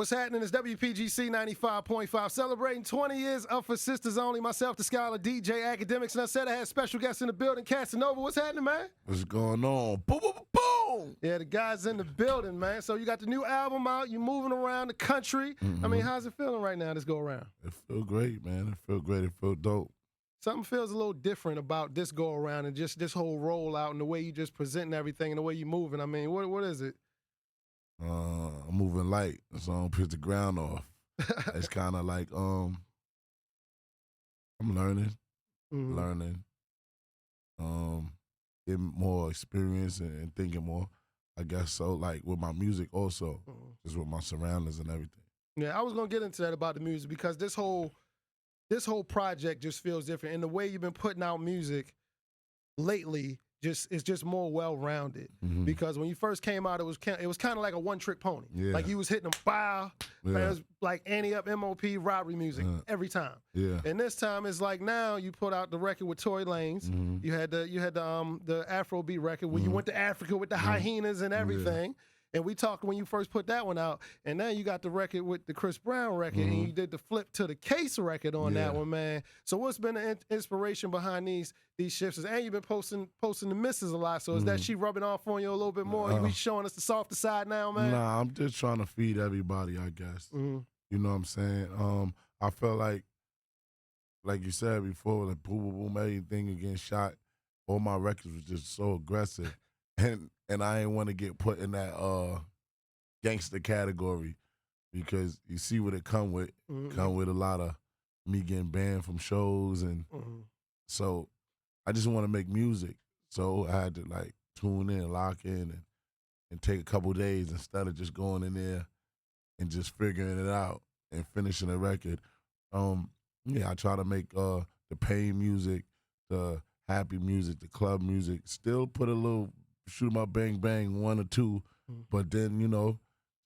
What's happening? It's WPGC 95.5, celebrating 20 years of For Sisters Only. Myself, the scholar, DJ Akademiks, and I said I had special guests in the building, Casanova. What's happening, man? What's going on? Boom, boom, boom. Yeah, the guys in the building, man. So you got the new album out. You moving around the country. I mean, how's it feeling right now, this go around? It feel great, man. It feel great. It feel dope. Something feels a little different about this go around and just this whole rollout and the way you just presenting everything and the way you moving. I mean, what is it? I'm moving light, so I don't piss the ground off. It's kind of like I'm learning, getting more experience and thinking more. I guess so. Like with my music, also, just with my surroundings and everything. Yeah, I was gonna get into that about the music because this whole project just feels different, and the way you've been putting out music lately it's just more well-rounded. Because when you first came out, it was kind of like a one-trick pony. Yeah. Like you was hitting them, bow, man, it was like Annie Up, MOP, robbery music every time. Yeah. And this time it's like now you put out the record with Tory Lanez. You had the Afrobeat record where you went to Africa with the hyenas and everything. And we talked when you first put that one out, and then you got the record with the Chris Brown record, and you did the flip to the Case record on that one, man. So what's been the inspiration behind these shifts? And you've been posting the misses a lot, so is that she rubbing off on you a little bit more? You be showing us the softer side now, man? Nah, I'm just trying to feed everybody, I guess. You know what I'm saying? I felt like you said before, like boom, boom, boom, everything getting shot. All my records was just so aggressive. And I ain't want to get put in that gangster category because you see what it come with. Come with a lot of me getting banned from shows, and so I just want to make music. So I had to like tune in, lock in, and take a couple days instead of just going in there and just figuring it out and finishing a record. I try to make the pain music, the happy music, the club music. Still put a little shoot 'em up, bang, bang, one or two. But then,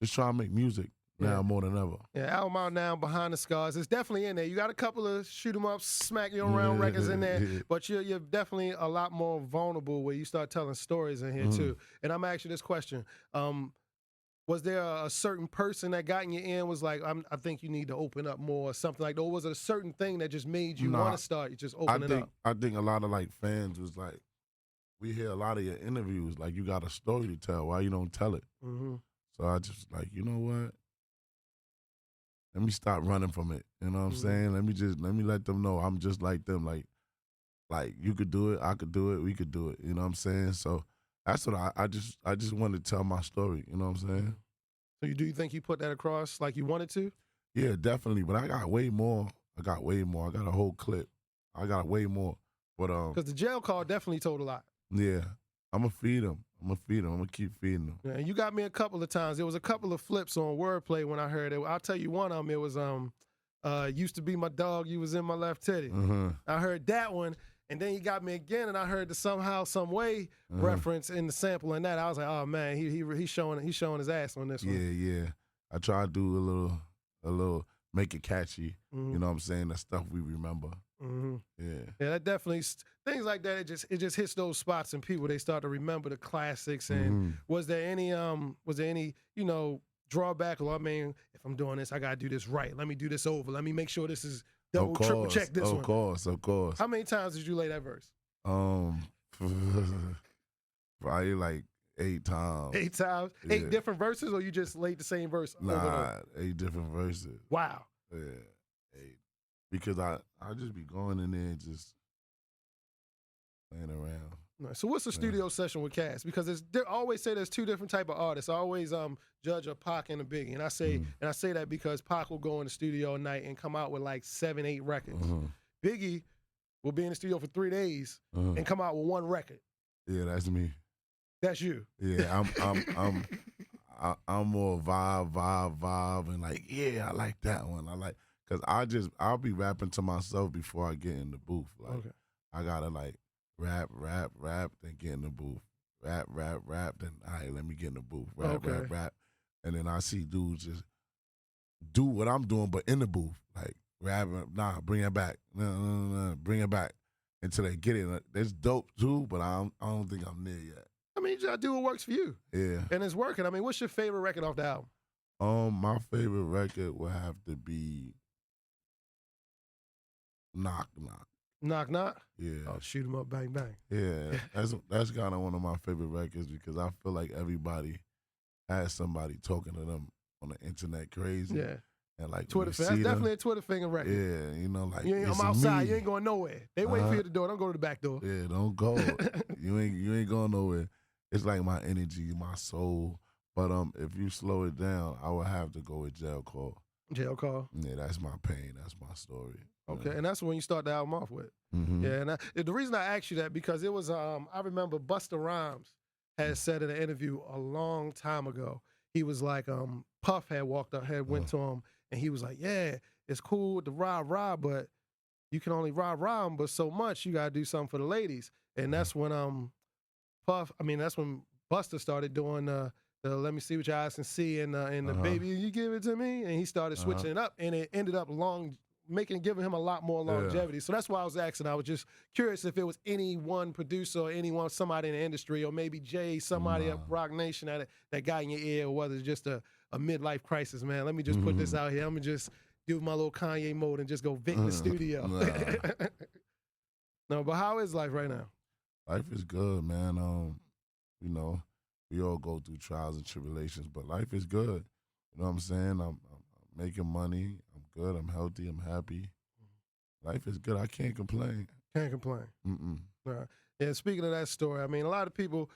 just try to make music now more than ever. Yeah, album out now, Behind the Scars. It's definitely in there. You got a couple of shoot 'em up, smack you around records in there, but you're definitely a lot more vulnerable where you start telling stories in here too. And I'm asking you this question. Was there a certain person that got in your ear and was like, I think you need to open up more or something like that? Or was it a certain thing that just made you want to start just opening up? I think a lot of like fans was like, we hear a lot of your interviews, like you got a story to tell. Why you don't tell it? So I just like, you know what? Let me stop running from it. You know what I'm saying? Let me let them know I'm just like them. Like you could do it, I could do it, we could do it. You know what I'm saying? So that's what I just wanted to tell my story. You know what I'm saying? So do you think you put that across like you wanted to? Yeah, definitely. But I got way more. I got a whole clip. I got way more. But because the jail call definitely told a lot. Yeah, I'm going to feed them. I'm going to keep feeding them. Yeah, you got me a couple of times. There was a couple of flips on wordplay when I heard it. I'll tell you one of them. It was used to be my dog, you was in my left titty. I heard that one, and then you got me again, and I heard the somehow, some way reference in the sample and that. I was like, oh, man, he's showing his ass on this one. Yeah. I try to do a little, make it catchy. You know what I'm saying? That stuff we remember. Yeah, that definitely, things like that, it just hits those spots and people, they start to remember the classics. And was there any drawback? Well, I mean, if I'm doing this, I gotta do this right. Let me do this over. Let me make sure this is triple check this one. Of course. How many times did you lay that verse? Probably like 8 times. 8 times? Yeah. 8 different verses, or you just laid the same verse over and over? 8 different verses. Wow. Yeah, 8. Because I just be going in there and just playing around. So what's the studio session with Cass? Because they always say there's 2 different type of artists. I always judge a Pac and a Biggie, and I say that because Pac will go in the studio at night and come out with like 7, 8 records. Biggie will be in the studio for 3 days and come out with 1 record. Yeah, that's me. That's you. Yeah, I'm more vibe, and like, yeah, I like that one. I like. Because I'll be rapping to myself before I get in the booth. Like, I gotta like rap, then get in the booth. Rap, then all right, let me get in the booth. Rap. And then I see dudes just do what I'm doing, but in the booth. Like, rap, bring it back. No, bring it back. Until they get it. It's dope too, but I don't think I'm there yet. I mean, you just do what works for you. Yeah. And it's working. I mean, what's your favorite record off the album? My favorite record would have to be Knock Knock. Knock Knock? Yeah. Oh, Shoot 'em Up, Bang Bang. Yeah, that's kind of one of my favorite records because I feel like everybody has somebody talking to them on the internet crazy. Yeah. And like Twitter finger. That's definitely a Twitter finger record. Yeah, you know, like I'm outside. You ain't going nowhere. They wait for you at the door. Don't go to the back door. Yeah, don't go. you ain't going nowhere. It's like my energy, my soul. But if you slow it down, I would have to go with Jail Call. Jail Call. Yeah, that's my pain. That's my story. Okay, and that's when you start the album off with. Mm-hmm. Yeah, and the reason I asked you that because it was I remember Busta Rhymes had said in an interview a long time ago. He was like Puff had went to him and he was like, yeah, it's cool to rah, but you can only rah them, but so much you gotta do something for the ladies. And that's when that's when Busta started doing the Let Me See What Your Eyes Can See and the Baby You Give It To Me, and he started switching it up, and it ended up giving him a lot more longevity. Yeah. So that's why I was asking. I was just curious if it was any one producer or somebody in the industry, or maybe Jay, somebody at Rock Nation that got in your ear, or whether it's just a midlife crisis, man. Let me just put this out here. I'm going to just do my little Kanye mode and just go vent in the studio. No, but how is life right now? Life is good, man. You know, we all go through trials and tribulations, but life is good. You know what I'm saying? I'm making money. I'm good. I'm healthy. I'm happy. Life is good. I can't complain. Can't complain. Mm-mm. And speaking of that story, I mean, a lot of people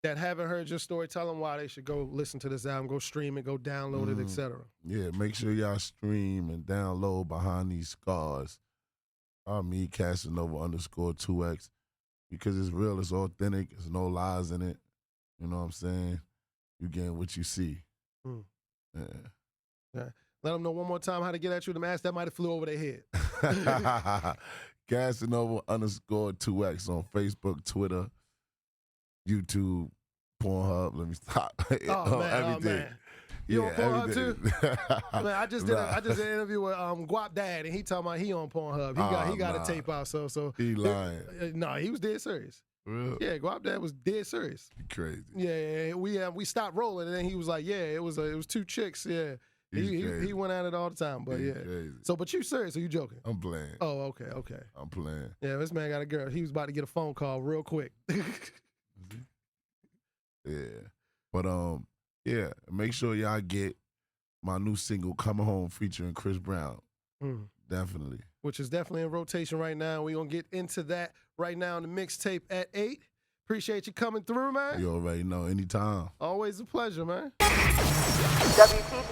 that haven't heard your story, tell them why they should go listen to this album, go stream it, go download it, etc. Yeah, make sure y'all stream and download Behind These Scars. Me, Casanova _2X, because it's real, it's authentic, there's no lies in it. You know what I'm saying? You getting what you see. Yeah. Let them know one more time how to get at you. The mask that might have flew over their head. Casanova _2X on Facebook, Twitter, YouTube, Pornhub. Let me stop. Everything. Man. You on Pornhub too? Man, I just did an interview with Guap Dad, and he talking about he on Pornhub. He got a tape out. So he lying. No, he was dead serious. Really? Yeah, Guap Dad was dead serious. Crazy. Yeah, we stopped rolling, and then he was like, yeah, it was two chicks. Yeah. He went at it all the time, but yeah. Crazy. So, but you serious or you joking? I'm playing. Oh, okay. I'm playing. Yeah, this man got a girl. He was about to get a phone call real quick. Yeah. But yeah, make sure y'all get my new single Coming Home featuring Chris Brown. Definitely. Which is definitely in rotation right now. We're going to get into that right now in the mixtape at 8. Appreciate you coming through, man. You already know. Anytime. Always a pleasure, man. WPGC